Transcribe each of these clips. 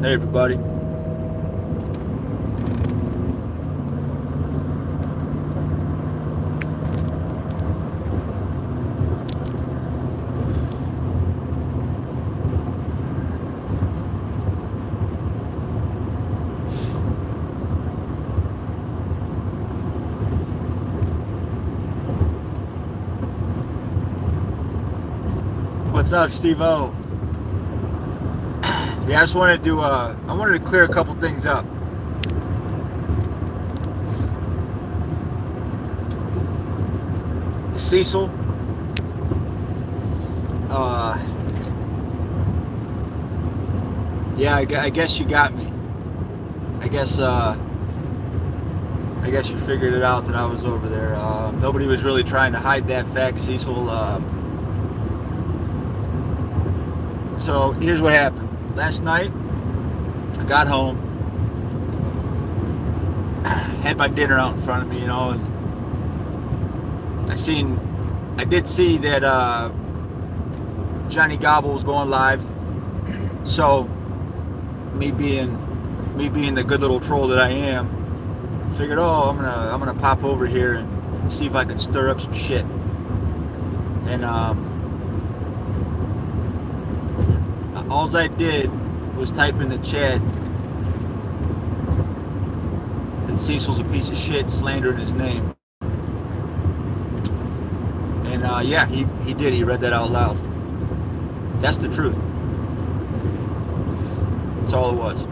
Hey everybody. What's up, Steve-O? Yeah, I just wanted to I wanted to clear a couple things up. Cecil, uh, yeah, I guess you got me. I guess, I guess you figured it out that I was over there. Nobody was really trying to hide that fact, Cecil. So here's what happened. Last night, I got home, had my dinner out in front of me, and I did see that Johnny Gobble was going live. So me being the good little troll that I am, figured, I'm gonna pop over here and see if I can stir up some shit. And all I did was type in the chat that Cecil's a piece of shit, slandering his name. And yeah, he did. He read that out loud. That's the truth. That's all it was.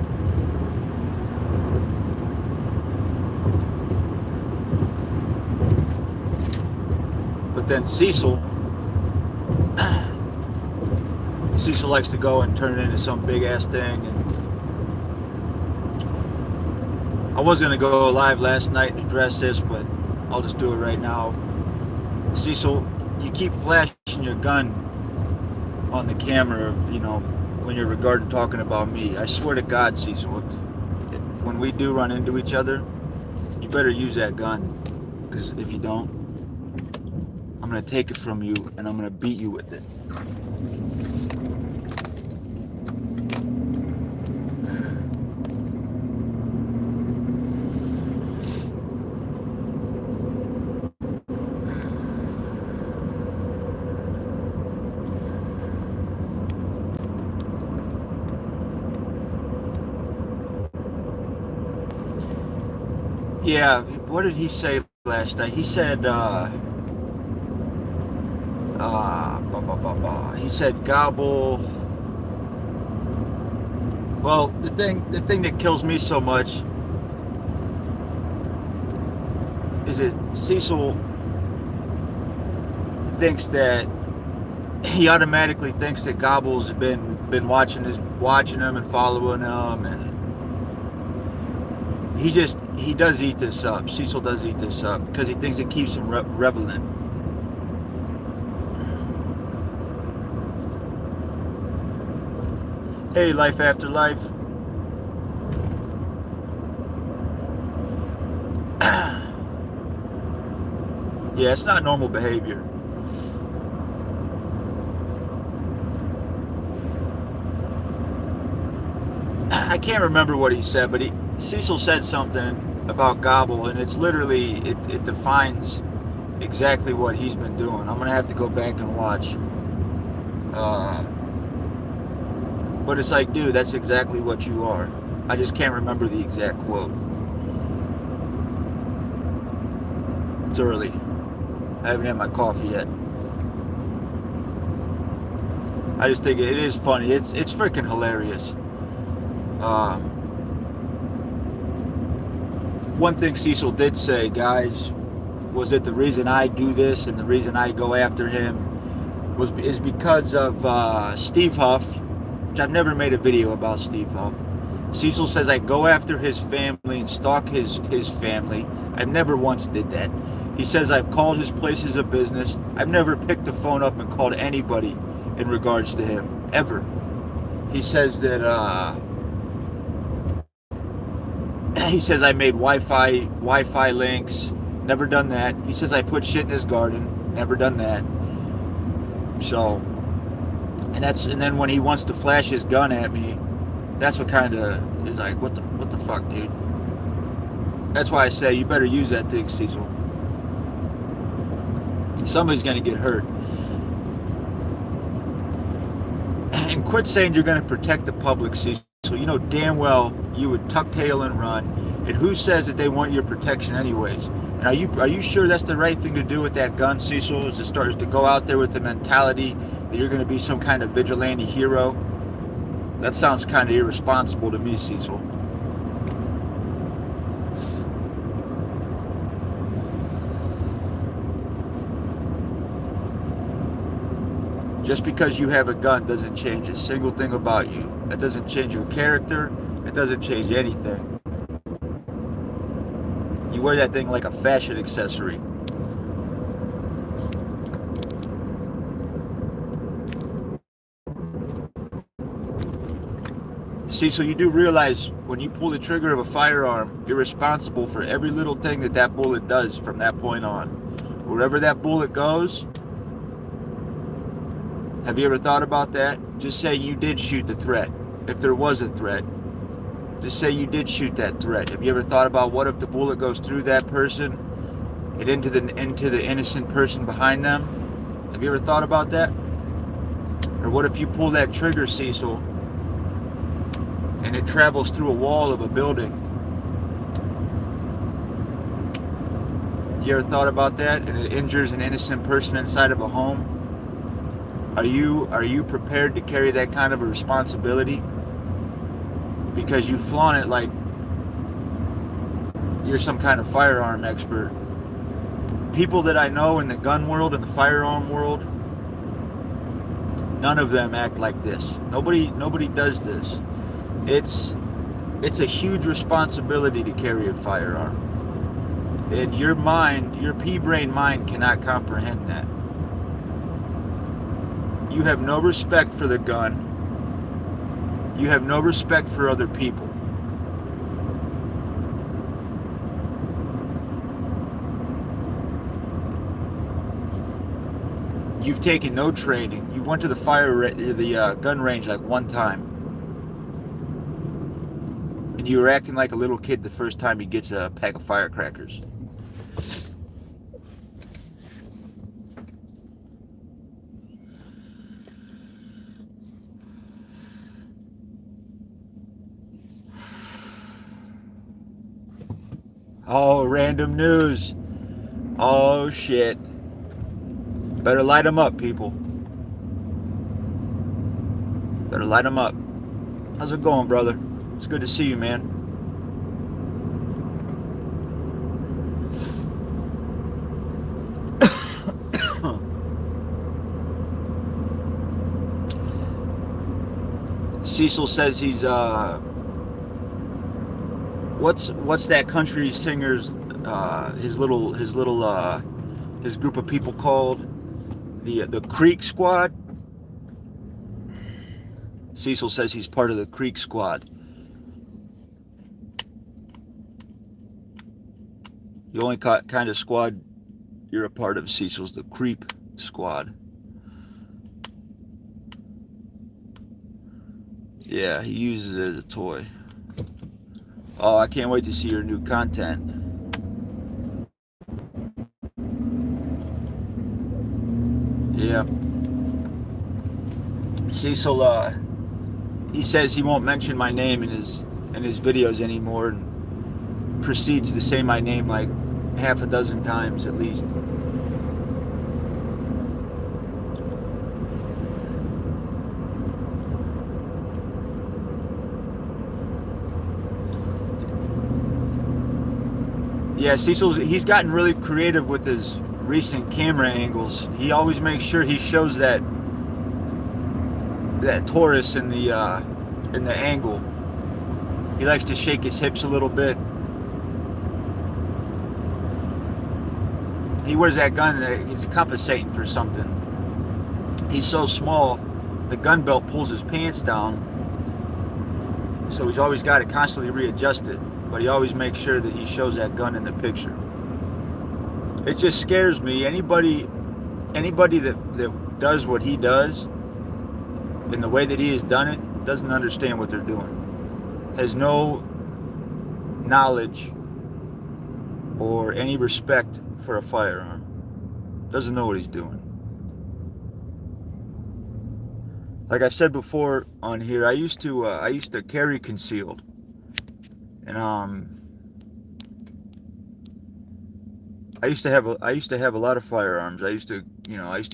But then Cecil likes to go and turn it into some big ass thing. And I was gonna go live last night and address this, but I'll just do it right now. Cecil, you keep flashing your gun on the camera, when you're regarding talking about me. I swear to God, Cecil, when we do run into each other, you better use that gun, because if you don't, I'm gonna take it from you and I'm gonna beat you with it. Yeah, what did he say last night? He said, he said Gobble. Well, the thing that kills me so much is that Cecil thinks that he automatically thinks that Gobble's been watching him and following him, and he does eat this up. Cecil does eat this up because he thinks it keeps him relevant. Hey, life after life. Yeah, it's not normal behavior. I can't remember what he said, but Cecil said something about Gobble, and it's literally, it defines exactly what he's been doing. I'm gonna have to go back and watch. But it's like, dude, that's exactly what you are. I just can't remember the exact quote. It's early. I haven't had my coffee yet. I just think it is funny. It's freaking hilarious. One thing Cecil did say, guys, was that the reason I do this and the reason I go after him is because of Steve Huff, which I've never made a video about Steve Huff. Cecil says I go after his family and stalk his family. I've never once did that. He says I've called his places of business. I've never picked the phone up and called anybody in regards to him, ever. He says that he says I made Wi-Fi links. Never done that. He says I put shit in his garden. Never done that. So, and then when he wants to flash his gun at me, That's what kind of is like, what the fuck, dude? That's why I say you better use that thing, Cecil. Somebody's gonna get hurt. And quit saying you're gonna protect the public, Cecil. You know damn well you would tuck tail and run. And who says that they want your protection anyways? And are you sure that's the right thing to do with that gun, Cecil? Is to go out there with the mentality that you're gonna be some kind of vigilante hero? That sounds kind of irresponsible to me, Cecil. Just because you have a gun doesn't change a single thing about you. That doesn't change your character. It doesn't change anything. You wear that thing like a fashion accessory. See, so you do realize when you pull the trigger of a firearm, you're responsible for every little thing that bullet does from that point on. Wherever that bullet goes, have you ever thought about that? Just say you did shoot the threat. If there was a threat, just say you did shoot that threat. Have you ever thought about what if the bullet goes through that person and into the innocent person behind them? Have you ever thought about that? Or what if you pull that trigger, Cecil, and it travels through a wall of a building? You ever thought about that? And it injures an innocent person inside of a home? Are you prepared to carry that kind of a responsibility? Because you flaunt it like you're some kind of firearm expert. People that I know in the gun world and the firearm world, none of them act like this. Nobody does this. It's a huge responsibility to carry a firearm. And your mind, your pea-brain mind cannot comprehend that. You have no respect for the gun. You have no respect for other people. You've taken no training. You went to the gun range like one time. And you were acting like a little kid the first time he gets a pack of firecrackers. Oh, random news. Oh, shit. Better light them up, people. Better light them up. How's it going, brother? It's good to see you, man. Cecil says he's what's that country singer's his group of people called? The Creek Squad. Cecil says he's part of the Creek Squad. The only kind of squad you're a part of, Cecil's the Creep Squad. Yeah, he uses it as a toy. Oh, I can't wait to see your new content. Yeah. Cecil, he says he won't mention my name in his videos anymore, and proceeds to say my name like half a dozen times at least. Yeah, he's gotten really creative with his recent camera angles. He always makes sure he shows that Taurus in the angle. He likes to shake his hips a little bit. He wears that gun. He's compensating for something. He's so small, the gun belt pulls his pants down. So he's always got to constantly readjust it. But he always makes sure that he shows that gun in the picture. It just scares me. Anybody that does what he does in the way that he has done it doesn't understand what they're doing. has no knowledge or any respect for a firearm. Doesn't know what he's doing. Like I've said before on here, I used to carry concealed, and I used to have a lot of firearms. I used to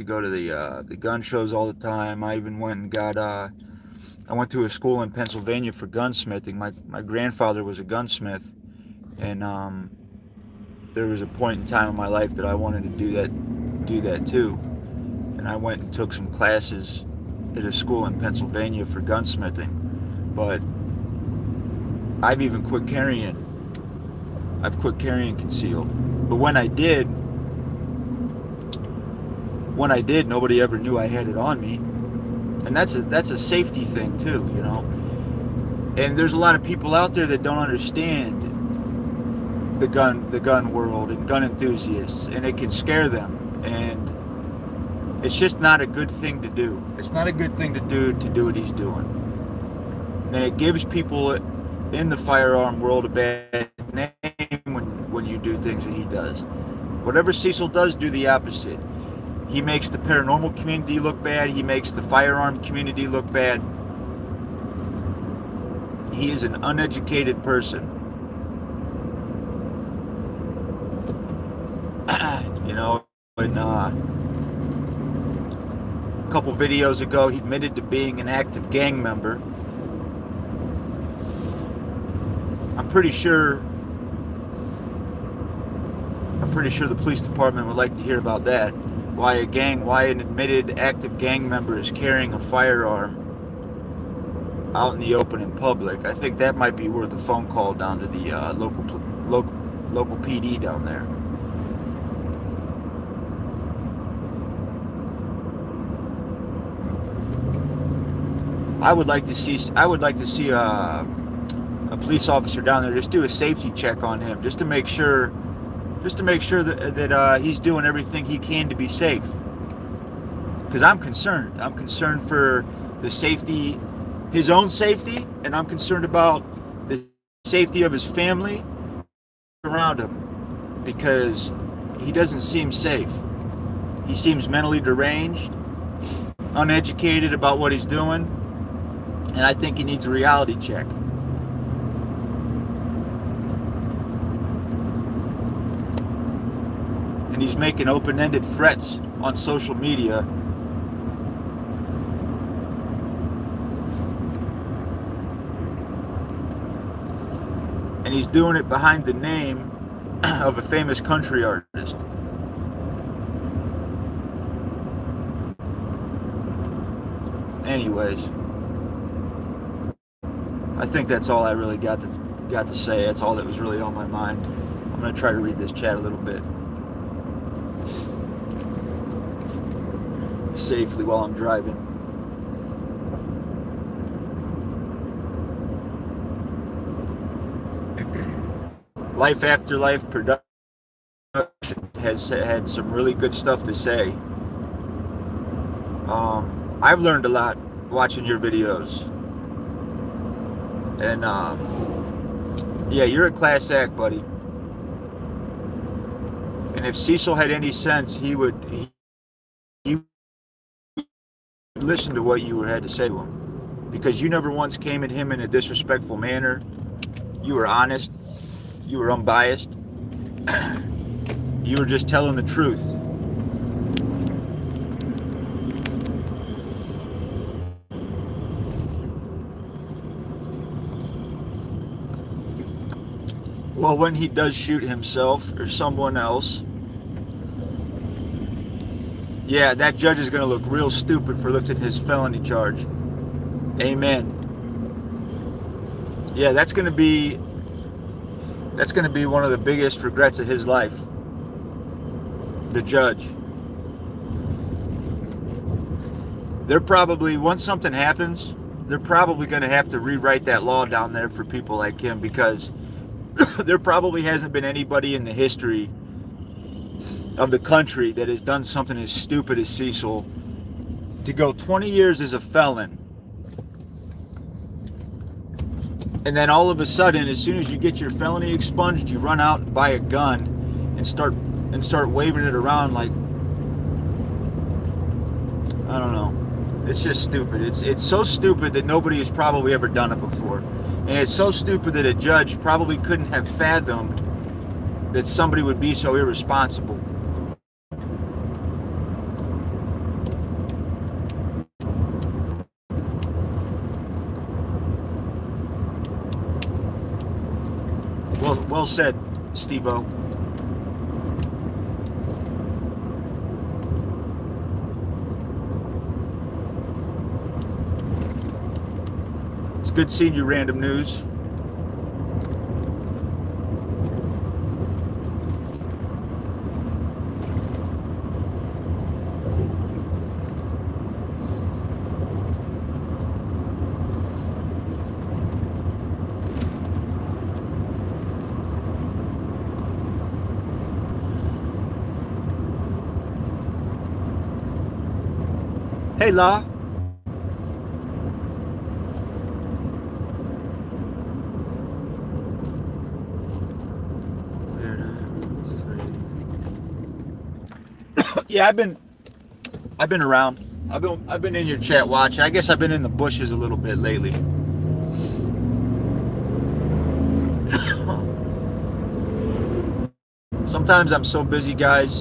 go to the gun shows all the time. I even went and got I went to a school in Pennsylvania for gunsmithing. My grandfather was a gunsmith, and there was a point in time in my life that I wanted to do that too. And I went and took some classes at a school in Pennsylvania for gunsmithing. But I've even quit carrying. I've quit carrying concealed. But when I did, nobody ever knew I had it on me. And that's a safety thing too, you know. And there's a lot of people out there that don't understand the gun world and gun enthusiasts, and it can scare them. And it's just not a good thing to do. It's not a good thing to do what he's doing. And it gives people in the firearm world a bad name when you do things that he does. Whatever Cecil does, do the opposite. He makes the paranormal community look bad. He makes the firearm community look bad. He is an uneducated person. You know, and a couple videos ago, he admitted to being an active gang member. I'm pretty sure the police department would like to hear about that. Why an admitted active gang member is carrying a firearm out in the open in public. I think that might be worth a phone call down to the local PD down there. I would like to see a police officer down there just do a safety check on him, just to make sure that he's doing everything he can to be safe. Because I'm concerned. I'm concerned for the safety, his own safety, and I'm concerned about the safety of his family around him, because he doesn't seem safe. He seems mentally deranged, uneducated about what he's doing, and I think he needs a reality check. And he's making open-ended threats on social media. And he's doing it behind the name of a famous country artist. Anyways, I think that's all I really got to say. That's all that was really on my mind. I'm going to try to read this chat a little bit safely while I'm driving. Life After Life Production has had some really good stuff to say. I've learned a lot watching your videos. And yeah, you're a class act, buddy. And if Cecil had any sense, he would listen to what you had to say to him, because you never once came at him in a disrespectful manner. You were honest. You were unbiased. You were just telling the truth. Well, when he does shoot himself or someone else, yeah, that judge is going to look real stupid for lifting his felony charge. Amen. Yeah, that's going to be one of the biggest regrets of his life. The judge. They're probably, once something happens, they're probably going to have to rewrite that law down there for people like him, because there probably hasn't been anybody in the history of the country that has done something as stupid as Cecil. To go 20 years as a felon And then all of a sudden, as soon as you get your felony expunged, you run out and buy a gun and start waving it around like, I don't know. It's just stupid. It's so stupid that nobody has probably ever done it before. And it's so stupid that a judge probably couldn't have fathomed that somebody would be so irresponsible. Well said, Steve-O. It's good seeing you, Random News. Hey, La. Yeah, I've been around. I've been in your chat watching. I guess I've been in the bushes a little bit lately. Sometimes I'm so busy, guys.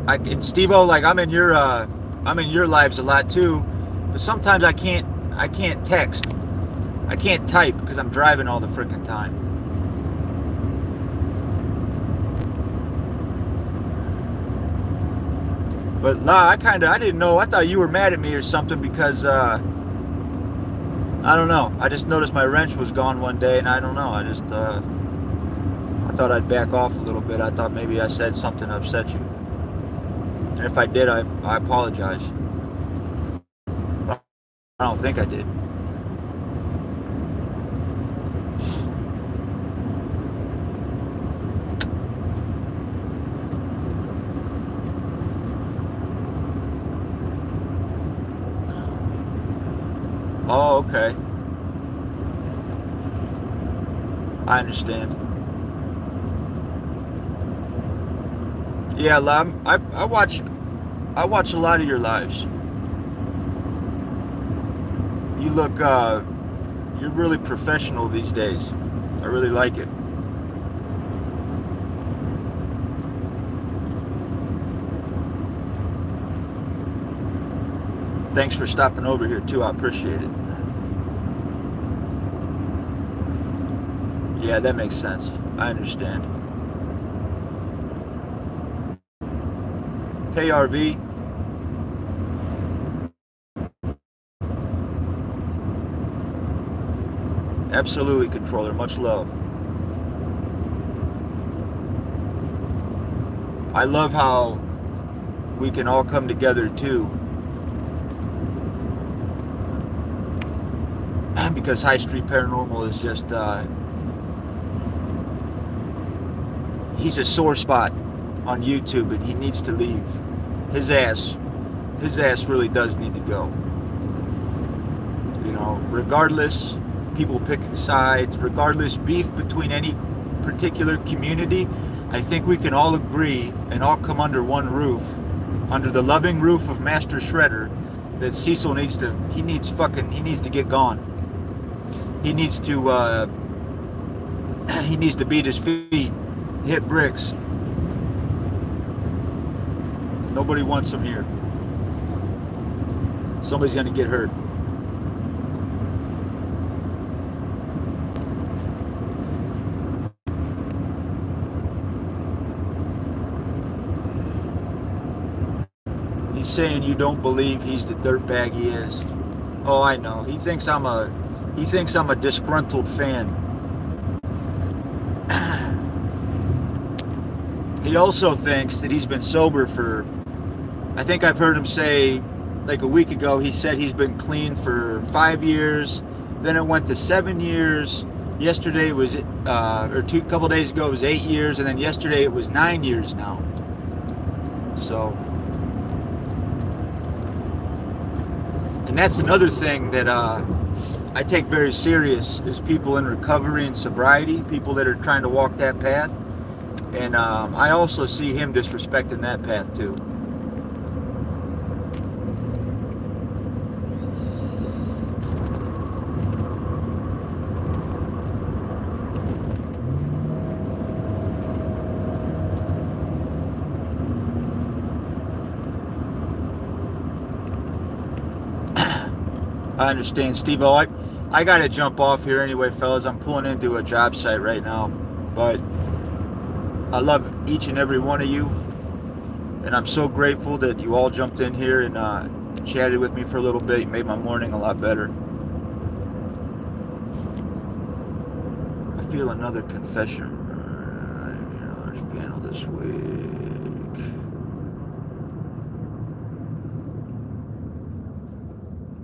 And Steve-O, like I'm in your lives a lot too, but sometimes I can't text. I can't type because I'm driving all the freaking time. But La, I didn't know. I thought you were mad at me or something because I don't know. I just noticed my wrench was gone one day, and I don't know. I thought I'd back off a little bit. I thought maybe I said something to upset you. And if I did, I apologize. I don't think I did. Oh, okay. I understand. Yeah, I watch a lot of your lives. You look, you're really professional these days. I really like it. Thanks for stopping over here too. I appreciate it. Yeah, that makes sense. I understand. Hey, RV. Absolutely, controller. Much love. I love how we can all come together too. Because High Street Paranormal is just, he's a sore spot on YouTube and he needs to leave. His ass really does need to go. You know, regardless, people picking sides, regardless beef between any particular community, I think we can all agree and all come under one roof, under the loving roof of Master Shredder, that Cecil needs to get gone. He needs to beat his feet, hit bricks. Nobody wants him here. Somebody's gonna get hurt. He's saying you don't believe he's the dirtbag he is. Oh, I know. He thinks I'm a disgruntled fan. He also thinks that he's been sober for, I think I've heard him say, like a week ago, he said he's been clean for 5 years, then it went to 7 years, yesterday was, couple days ago it was 8 years, and then yesterday it was 9 years now. So, and that's another thing that I take very serious is people in recovery and sobriety, people that are trying to walk that path. And I also see him disrespecting that path too. I understand, Steve. I got to jump off here anyway, fellas. I'm pulling into a job site right now. But I love each and every one of you. And I'm so grateful that you all jumped in here and chatted with me for a little bit. You made my morning a lot better. I feel another confession. Large panel this week.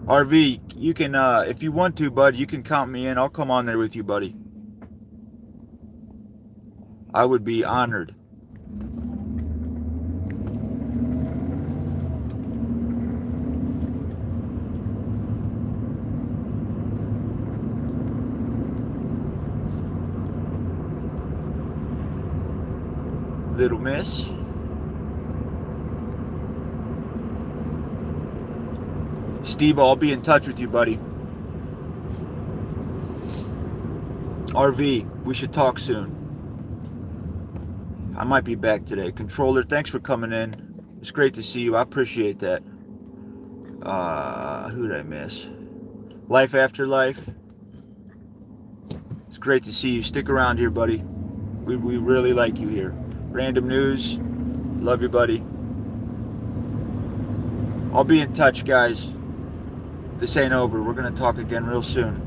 RV, you can, if you want to, bud, you can count me in. I'll come on there with you, buddy. I would be honored. Little miss. Steve, I'll be in touch with you, buddy. RV, we should talk soon. I might be back today. Controller, thanks for coming in. It's great to see you. I appreciate that. Who did I miss? Life After Life. It's great to see you. Stick around here, buddy. We really like you here. Random News. Love you, buddy. I'll be in touch, guys. This ain't over. We're going to talk again real soon.